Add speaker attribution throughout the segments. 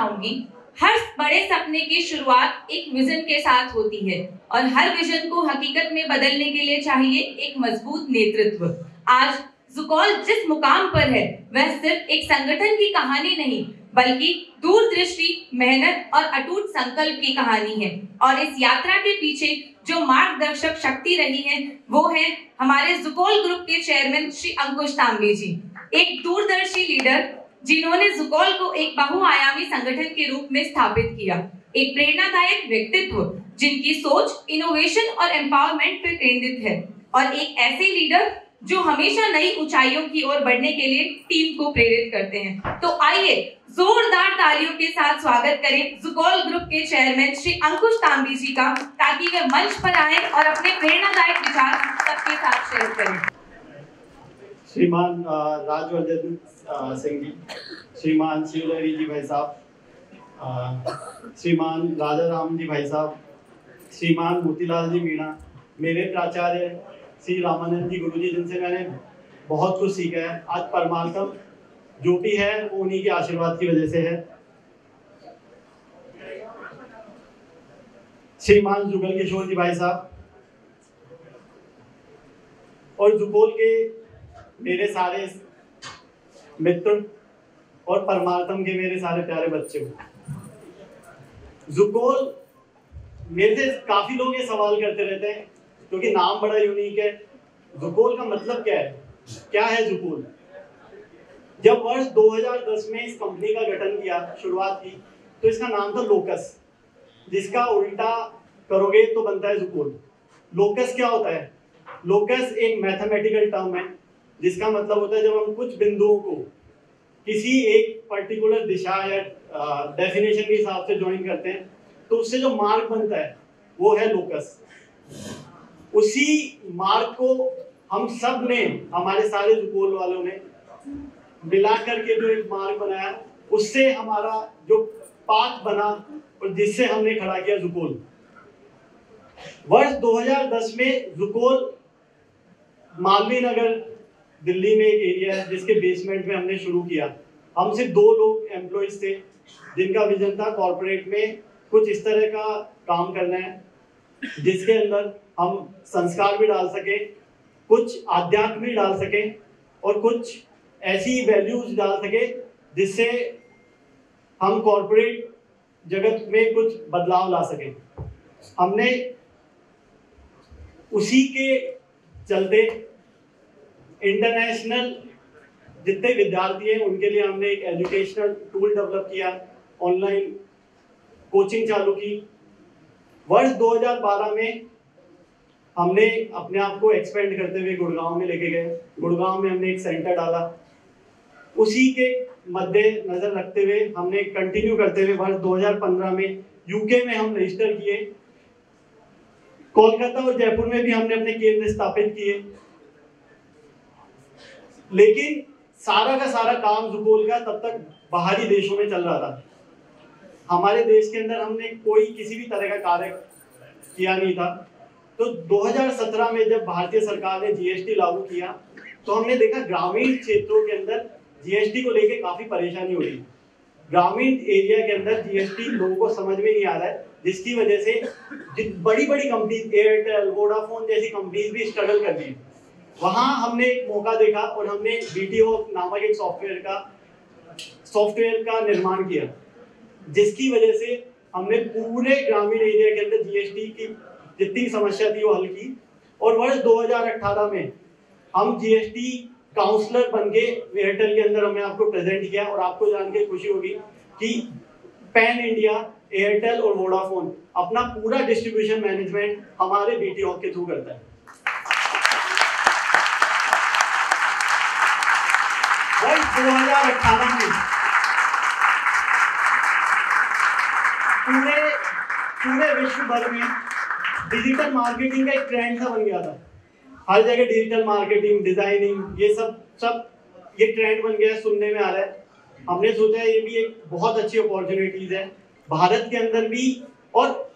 Speaker 1: चाहूंगी, हर बड़े सपने की शुरुआत एक विजन के साथ होती है और हर विजन को हकीकत में बदलने के लिए चाहिए एक मजबूत नेतृत्व। आज ज़ुकॉल जिस मुकाम पर है वह सिर्फ एक संगठन की कहानी नहीं बल्कि दूरदृष्टि, मेहनत और अटूट संकल्प की कहानी है। और इस यात्रा के पीछे जो मार्गदर्शक शक्ति रही है वो है हमारे ज़ुकॉल ग्रुप के चेयरमैन श्री अंकुश तांबे जी, एक दूरदर्शी लीडर जिन्होंने ज़ुकॉल को एक बहुआयामी संगठन के रूप में स्थापित किया, एक प्रेरणादायक व्यक्तित्व जिनकी सोच इनोवेशन और एम्पावरमेंट पर केंद्रित है और एक ऐसे लीडर जो हमेशा नई ऊंचाइयों की ओर बढ़ने के लिए टीम को प्रेरित करते हैं। तो आइए जोरदार तालियों के साथ स्वागत करें ज़ुकॉल ग्रुप के चेयरमैन श्री अंकुश तांबे जी का, ताकि वे मंच पर आए और अपने प्रेरणादायक विचार सबके साथ शेयर करें।
Speaker 2: श्रीमान राजवर्धन सिंह जी, श्रीमान शिवलहरी जी भाई साहब, श्रीमान राजा राम जी भाई साहब, श्रीमान मोतीलाल जी मीणा, मेरे प्राचार्य श्री रामानंद जी गुरु जी, जिनसे मैंने बहुत कुछ सीखा है। आज परमार्थम जो भी है वो उन्हीं के आशीर्वाद की वजह से है। श्रीमान जुगल किशोर जी भाई साहब और ज़ुकॉल के मेरे सारे मित्र और परमार्थम के मेरे सारे प्यारे बच्चे। ज़ुकॉल, मेरे से काफी लोग ये सवाल करते रहते हैं क्योंकि नाम बड़ा यूनिक है। ज़ुकॉल का मतलब क्या है? क्या है ज़ुकॉल? जब वर्ष 2010 में इस कंपनी का गठन किया, शुरुआत की, तो इसका नाम था लोकस, जिसका उल्टा करोगे तो बनता है ज़ुकॉल। लोकस क्या होता है? लोकस एक मैथमेटिकल टर्म है जिसका मतलब होता है जब हम कुछ बिंदुओं को किसी एक पर्टिकुलर दिशा या डेफिनेशन के हिसाब से ज्वाइन करते हैं तो उससे जो मार्ग बनता है वो है लोकस। उसी मार्ग को हम सब ने, हमारे सारे ज़ुकॉल वालों ने मिला करके जो एक मार्ग बनाया, उससे हमारा जो पाथ बना और जिससे हमने खड़ा किया ज़ुकॉल। वर्ष 2010 में ज़ुकॉल मालवीय नगर दिल्ली में एक एरिया है जिसके बेसमेंट में हमने शुरू किया। हम सिर्फ 2 लोग एम्प्लॉइज थे जिनका विजन था कॉर्पोरेट में कुछ इस तरह का काम करना है जिसके अंदर हम संस्कार भी डाल सके, कुछ आध्यात्म भी डाल सके और कुछ ऐसी वैल्यूज डाल सके जिससे हम कॉर्पोरेट जगत में कुछ बदलाव ला सके। हमने उसी के चलते इंटरनेशनल जितने विद्यार्थी हैं उनके लिए हमने एक एजुकेशनल टूल डेवलप किया, ऑनलाइन कोचिंग चालू की। वर्ष 2012 में हमने अपने आप को एक्सपेंड करते हुए गुड़गांव में लेके गए। गुड़गांव में हमने एक सेंटर डाला। उसी के मद्देनजर रखते हुए हमने कंटिन्यू करते हुए वर्ष 2015 में यूके में हम रजिस्टर किए। कोलकाता और जयपुर में भी हमने अपने केंद्र स्थापित किए। लेकिन सारा का सारा काम ज़ुकॉल का तब तक बाहरी देशों में चल रहा था। हमारे देश के अंदर हमने कोई किसी भी तरह का कार्य किया नहीं था। तो 2017 में जब भारतीय सरकार ने जीएसटी लागू किया तो हमने देखा ग्रामीण क्षेत्रों के अंदर जीएसटी को लेके काफी परेशानी हो रही है। ग्रामीण एरिया के अंदर जीएसटी लोगों को समझ में नहीं आ रहा है, जिसकी वजह से बड़ी बड़ी कंपनी एयरटेल, वोडाफोन जैसी कंपनीज भी स्ट्रगल कर रही है। वहां हमने एक मौका देखा और हमने बीटीओ नामक एक सॉफ्टवेयर का निर्माण किया, जिसकी वजह से हमने पूरे ग्रामीण एरिया के अंदर जीएसटी की जितनी समस्या थी वो हल की। और वर्ष 2018 में हम जीएसटी काउंसलर बनके एयरटेल के अंदर हमने आपको प्रेजेंट किया। और आपको जान के खुशी होगी कि पैन इंडिया एयरटेल और वोडाफोन अपना पूरा डिस्ट्रीब्यूशन मैनेजमेंट हमारे बीटीओ के थ्रू करता है। वर्ष 2018 में पूरे विश्व भर में डिजिटल मार्केटिंग का एक ट्रेंड सा बन गया था। हर जगह डिजिटल मार्केटिंग, डिजाइनिंग, ये सब ये ट्रेंड बन गया, सुनने में आ रहा है। हमने सोचा ये भी एक बहुत अच्छी अपॉर्चुनिटीज है भारत के अंदर भी। और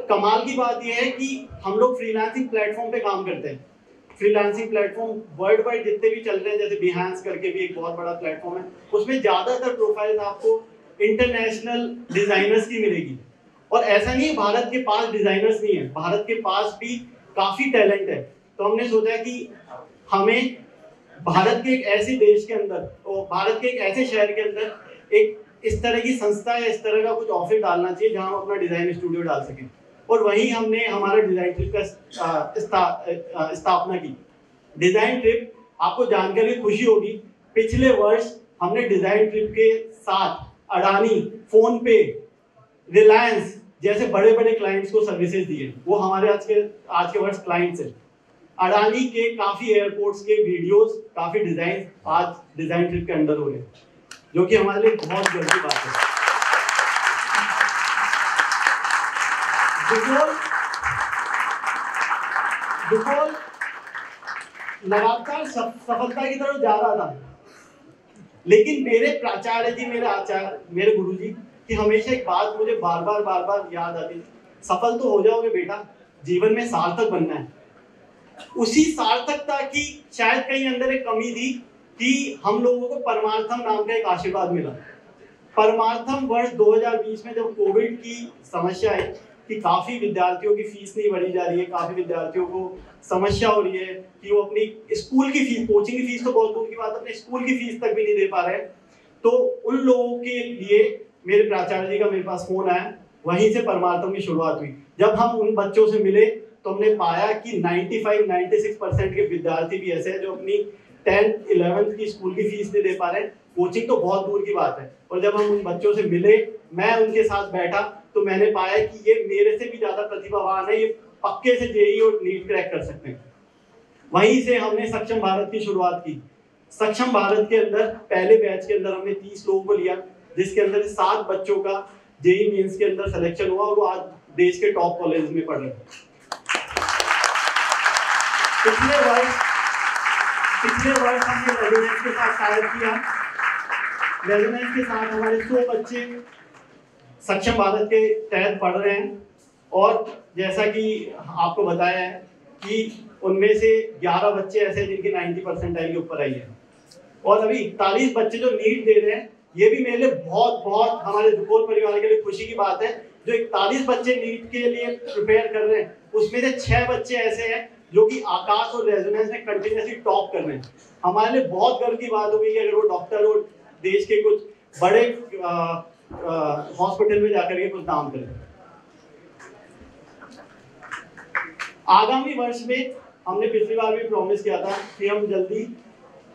Speaker 2: कमाल की बात यह है कि हम लोग फ्रीलांसिंग प्लेटफॉर्म पे काम करते हैं। फ्रीलांसिंग प्लेटफॉर्म वर्ल्ड वाइड जितने भी चल रहे हैं, जैसे बिहांस करके भी एक बहुत बड़ा प्लेटफॉर्म है, उसमें ज्यादातर प्रोफाइल आपको इंटरनेशनल डिजाइनर्स की मिलेगी। और ऐसा नहीं है भारत के पास डिजाइनर्स नहीं है, भारत के पास भी काफी टैलेंट है। तो हमने सोचा कि हमें भारत के एक ऐसे देश के अंदर और भारत के एक ऐसे शहर के अंदर एक इस तरह की संस्था या इस तरह का कुछ ऑफिस डालना चाहिए जहां हम अपना डिजाइन स्टूडियो डाल सकें। और वहीं हमने हमारा डिजाइन ट्रिप का स्थापना की। डिजाइन ट्रिप, आपको जानकर भी खुशी होगी, पिछले वर्ष हमने डिजाइन ट्रिप के साथ अडानी, फोन पे, रिलायंस जैसे बड़े बड़े क्लाइंट्स को सर्विसेज दिए। वो हमारे आज के वर्ष क्लाइंट्स हैं। अडानी के काफी एयरपोर्ट्स के वीडियोस, काफी डिजाइन आज डिजाइन ट्रिप के अंडर हो रहे हैं, जो कि हमारे लिए बहुत गर्व की बात है। दुकोल लगातार सफलता की तरफ जा रहा था, लेकिन मेरे प्राचार्य जी, मेरे आचार्य, मेरे गुरु जी की हमेशा एक बात मुझे बार बार याद आती थी, सफल तो हो जाओगे बेटा, जीवन में सार्थक बनना है। उसी सार्थकता की शायद कहीं अंदर एक कमी थी कि हम लोगों को परमार्थम नाम का एक आशीर्वाद मिला। परमार्थम वर्ष 2020 में जब कोविड की समस्या आई कि काफी विद्यार्थियों की फीस नहीं भरी जा रही है, काफी विद्यार्थियों को समस्या हो रही है कि वो अपनी स्कूल की फीस, कोचिंग की फीस तो बहुत दूर की बात, अपने स्कूल की फीस तक भी नहीं दे पा रहे, तो उन लोगों के लिए मेरे प्राचार्य जी का मेरे पास फोन आया। वहीं से परमार्थम की शुरुआत हुई। जब हम उन बच्चों से मिले तो हमने पाया कि 95-96% के विद्यार्थी भी ऐसे हैं जो अपनी 10th 11th की स्कूल की फीस नहीं दे पा रहे, कोचिंग तो बहुत दूर की बात है। और जब हम उन बच्चों से मिले, मैं उनके साथ बैठा, तो मैंने पाया कि ये मेरे से भी ज्यादा प्रतिभावान है, ये पक्के से जेईई और नीट क्रैक कर सकते हैं। वहीं से हमने सक्षम भारत की शुरुआत की। सक्षम भारत के अंदर पहले बैच के अंदर हमने 30 लोगों को लिया, जिसके अंदर 7 बच्चों का जेईई मेंस के अंदर सिलेक्शन हुआ और वो आज देश के टॉप कॉलेज में पढ़ रहे हैं। पिछले वर्ष हमने रेजोनेंस के साथ शायद किया। रेजोनेंस के साथ हमारे 100 बच्चे सक्षम भारत के तहत पढ़ रहे हैं और जैसा कि आपको बताया है कि उनमें से 11 बच्चे ऐसे जिनकी 90% के ऊपर आई है और अभी 41 बच्चे जो नीट दे रहे हैं। ये भी मेरे लिए बहुत हमारे दुकोल परिवार के लिए खुशी की बात है। जो 41 बच्चे नीट के लिए प्रिपेयर कर रहे हैं, उसमें से 6 बच्चे ऐसे हैं जो कि आकाश और रेजोनेंस में कंटिन्यूअसली टॉप कर रहे हैं। हमारे लिए बहुत गर्व की बात होगी कि अगर वो डॉक्टर और देश के कुछ बड़े हॉस्पिटल में जाकर के कुछ नाम करें। आगामी वर्ष में हमने पिछली बार भी प्रॉमिस किया था कि हम जल्दी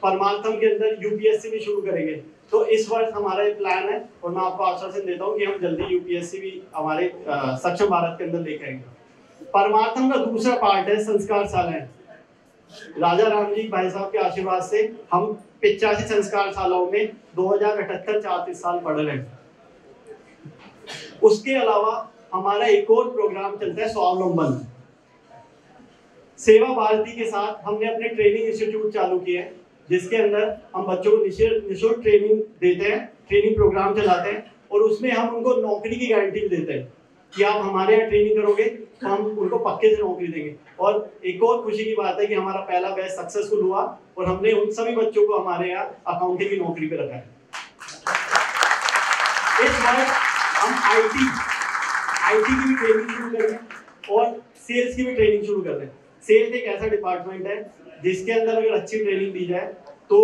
Speaker 2: परमार्थम के अंदर यूपीएससी भी शुरू करेंगे, तो इस वर्ष हमारा एक प्लान है और मैं आपको आश्वासन देता हूं कि हम जल्दी यूपीएससी भी हमारे सक्षम भारत के अंदर लेकर आएंगे। परमार्थम का दूसरा पार्ट है संस्कारशालाएं। राजा राम जी भाई साहब के आशीर्वाद से हम 85 संस्कारशालाओं में 2078 34 साल पढ़ रहे हैं। उसके अलावा हमारा एक और प्रोग्राम चलता है स्वावलंबन। सेवा भारती के साथ हमने अपने ट्रेनिंग इंस्टीट्यूट चालू किए हैं, जिसके अंदर हम बच्चों को निःशुल्क ट्रेनिंग देते हैं, ट्रेनिंग प्रोग्राम चलाते हैं और उसमें हम उनको नौकरी की गारंटी भी देते हैं कि आप हमारे यहाँ ट्रेनिंग करोगे तो हम उनको पक्के से नौकरी देंगे। और एक और खुशी की बात है कि हमारा पहला बैच सक्सेसफुल हुआ और हमने उन सभी बच्चों को हमारे यहाँ अकाउंटिंग की नौकरी पे रखा है। इस बार हम आईटी की भी ट्रेनिंग शुरू कर रहे हैं और सेल्स की भी ट्रेनिंग शुरू कर रहे हैं। सेल्स एक ऐसा डिपार्टमेंट है जिसके अंदर अगर अच्छी ट्रेनिंग दी जाए तो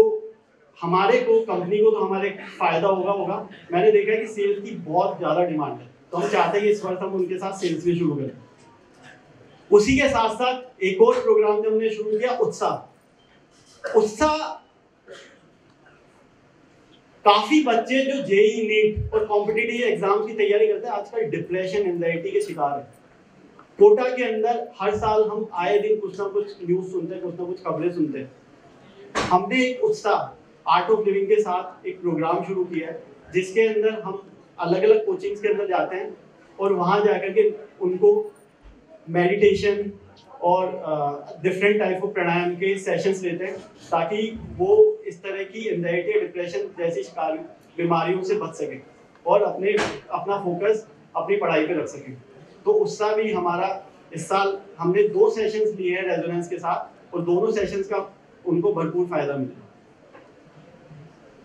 Speaker 2: हमारे को, कंपनी को तो हमारे फायदा होगा। मैंने देखा है कि सेल्स की बहुत ज्यादा डिमांड है, तो हम चाहते हैं कि इस वर्ष हम उनके साथ सेल्स भी शुरू करें। उसी के साथ साथ एक और प्रोग्राम जो हमने शुरू किया, उत्साह। काफी बच्चे जो जेईई नीट और कॉम्पिटिटिव एग्जाम की तैयारी करते हैं आजकल डिप्रेशन एंजाइटी के शिकार है। कोटा के अंदर हर साल हम आए दिन कुछ ना कुछ न्यूज सुनते हैं, कुछ ना कुछ खबरें सुनते हैं। हमने एक उत्साह आर्ट ऑफ लिविंग के साथ एक प्रोग्राम शुरू किया है, जिसके अंदर हम अलग अलग कोचिंग्स के अंदर जाते हैं और वहां जाकर के उनको मेडिटेशन और डिफरेंट टाइप ऑफ प्राणायाम के सेशंस लेते हैं, ताकि वो इस तरह की एंजाइटी डिप्रेशन जैसी शिकार बीमारियों से बच सके और अपना फोकस अपनी पढ़ाई पे रख सके। तो उसका भी हमारा इस साल हमने 2 सेशंस लिए हैं रेजोनेंस के साथ और दोनों सेशंस का उनको भरपूर फायदा मिला।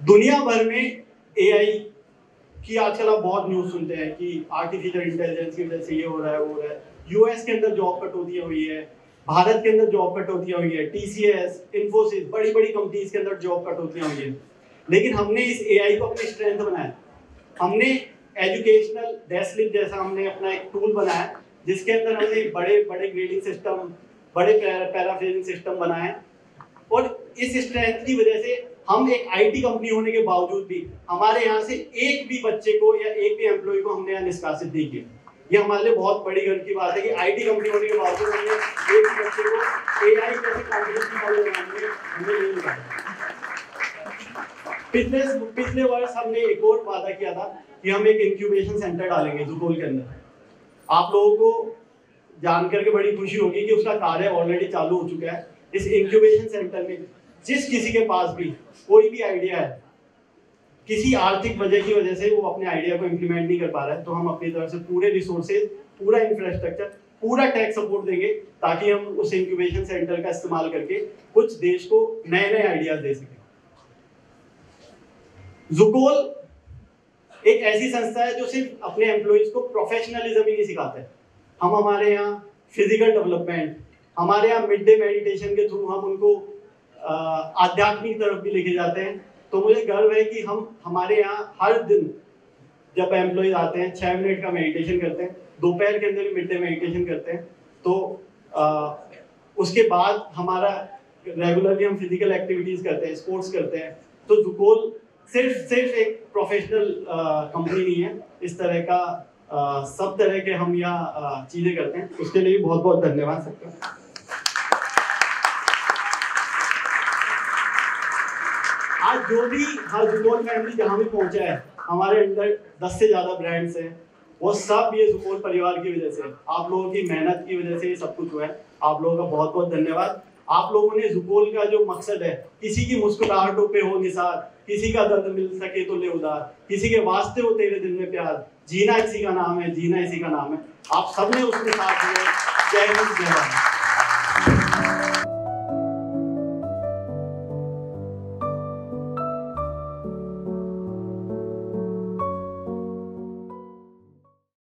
Speaker 2: दुनिया भर में एआई कि आजकल आप बहुत न्यूज़ सुनते हैं कि आर्टिफिशियल इंटेलिजेंस की वजह से ये हो रहा है वो हो रहा है। यूएस के अंदर जॉब कटौतियां हुई है, भारत के अंदर जॉब कटौतियां हुई है, टीसीएस, इन्फोसिस, बड़ी बड़ी कंपनीज के अंदर जॉब कटौतियां हुई है। लेकिन हमने इस एआई को अपनी स्ट्रेंथ बनाया। हमने एजुकेशनल डेस्कलिप जैसा हमने अपना एक टूल बनाया जिसके अंदर हमने बड़े बड़े ग्रेडिंग सिस्टम, बड़े पैराफ्रेजिंग सिस्टम बनाए। और इस स्ट्रेंथ की वजह से हम एक आईटी कंपनी होने के बावजूद भी हमारे यहाँ से एक भी बच्चे को या एक भी एम्प्लॉय को हमने यहाँ निष्कासित नहीं किया। ये हमारे लिए बहुत बड़ी गर्व की बात है कि आईटी कंपनी होने के बावजूद हमने एक भी बच्चे को एआई जैसे कॉम्पिटिशन मॉडल बनाने में हमने नहीं निकाला। पिछले वर्ष हमने एक और वादा किया था कि हम एक इंक्यूबेशन सेंटर डालेंगे ज़ुकोल के अंदर। आप लोगों को जानकर के बड़ी खुशी होगी कि उसका कार्य ऑलरेडी चालू हो चुका है। इस इंक्यूबेशन सेंटर में जिस किसी के पास भी कोई भी आइडिया है, किसी आर्थिक वजह से वो अपने आइडिया को इम्प्लीमेंट नहीं कर पा रहा है, तो हम अपनी तरफ से पूरे रिसोर्सेज, पूरा इंफ्रास्ट्रक्चर, पूरा टेक सपोर्ट देंगे ताकि हम उस इंक्यूबेशन सेंटर का इस्तेमाल करके कुछ देश को नए नए आइडियाज दे सकें। ज़ुकोल एक ऐसी संस्था है जो सिर्फ अपने एम्प्लॉइज को प्रोफेशनलिज्म ही नहीं सिखाता है। हम हमारे यहाँ फिजिकल डेवलपमेंट, हमारे यहाँ मिड डे मेडिटेशन के थ्रू हम उनको आध्यात्मिक तरफ भी लेके जाते हैं। तो मुझे गर्व है कि हम हमारे यहाँ हर दिन जब एम्प्लॉइज आते हैं 6 मिनट का मेडिटेशन करते हैं, दोपहर के अंदर भी मिड डे मेडिटेशन करते हैं। तो उसके बाद हमारा रेगुलरली हम फिजिकल एक्टिविटीज करते हैं, स्पोर्ट्स करते हैं। तो ज़ुकोल सिर्फ एक प्रोफेशनल कंपनी नहीं है, इस तरह का सब तरह के हम यहाँ चीजें करते हैं। उसके लिए बहुत बहुत धन्यवाद सबका। आज जो भी ज़ुकोल फैमिली जहाँ भी पहुंचा है, हमारे अंदर 10 से ज्यादा ब्रांड्स हैं, वो सब ये ज़ुकोल परिवार की वजह से, आप लोगों की मेहनत की वजह से ये सब कुछ हुआ है। आप लोगों का बहुत बहुत धन्यवाद। आप लोगों ने ज़ुकोल का जो मकसद है, किसी की मुस्कुराहटों पे हो निसार, किसी का दर्द मिल सके तो ले उधार, किसी के वास्ते हो तेरे दिल में प्यार, जीना इसी का नाम है, जीना इसी का नाम है, आप सबने उसके साथ जय हिंद जय भारत।